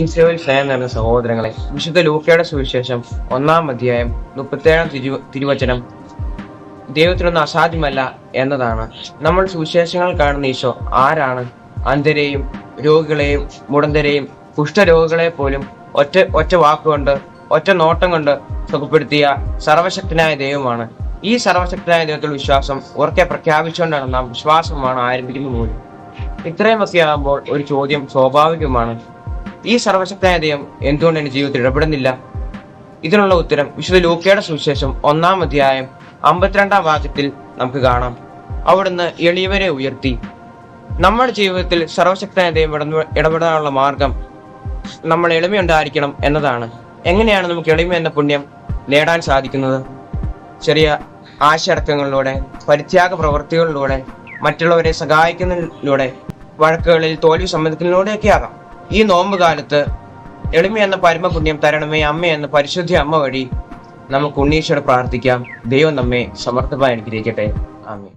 ഈശോയിൽ സ്നേഹം നിറഞ്ഞ സഹോദരങ്ങളെ, വിശുദ്ധ ലൂക്കയുടെ സുവിശേഷം 1-ാം അധ്യായം 37-ാം തിരുവചനം ദൈവത്തിനൊന്നും അസാധ്യമല്ല എന്നതാണ്. നമ്മൾ സുവിശേഷങ്ങൾ കാണുന്ന ഈശോ ആരാണ്? അന്ധരെയും രോഗികളെയും മുടന്തരെയും കുഷ്ഠരോഗികളെ പോലും ഒറ്റ വാക്കുകൊണ്ട്, ഒറ്റ നോട്ടം കൊണ്ട് സുഖപ്പെടുത്തിയ സർവശക്തനായ ദൈവമാണ്. ഈ സർവശക്തനായ ദൈവത്തിൽ വിശ്വാസം ഉറക്കെ പ്രഖ്യാപിച്ചുകൊണ്ടാണ് നാം വിശ്വാസമാണ് ആരംഭിക്കുന്നത് പോലും. ഇത്രയുമൊക്കെ ആകുമ്പോൾ ഒരു ചോദ്യം സ്വാഭാവികമാണ്: ഈ സർവശക്തനായ ദൈവം എന്തുകൊണ്ട് എന്റെ ജീവിതത്തിൽ ഇടപെടുന്നില്ല? ഇതിനുള്ള ഉത്തരം വിശുദ്ധ ലൂക്കയുടെ സുവിശേഷം 1-ാം അധ്യായം 52-ാം വാക്യത്തിൽ നമുക്ക് കാണാം. അവിടുന്ന് എളിയവരെ ഉയർത്തി. നമ്മുടെ ജീവിതത്തിൽ സർവശക്തനായ ദൈവം ഇടപെടാനുള്ള മാർഗം നമ്മൾ എളിമയുണ്ടായിരിക്കണം എന്നതാണ്. എങ്ങനെയാണ് നമുക്ക് എളിമ എന്ന പുണ്യം നേടാൻ സാധിക്കുന്നത്? ചെറിയ ആശയടക്കങ്ങളിലൂടെ, പരിത്യാഗ പ്രവൃത്തികളിലൂടെ, മറ്റുള്ളവരെ സഹായിക്കുന്നതിലൂടെ, വഴക്കുകളിൽ തോൽവി സമ്മതിക്കുന്നതിലൂടെയൊക്കെ ആകാം. ഈ നോമ്പ് കാലത്ത് എളിമ എന്ന പരമപുണ്യം തരണമേ അമ്മ എന്ന പരിശുദ്ധ അമ്മ വഴി നമുക്ക് ഉണ്ണീശോട് പ്രാർത്ഥിക്കാം. ദൈവം നമ്മെ സമർത്ഥമായി അനുഗ്രഹിക്കട്ടെ. ആമേൻ.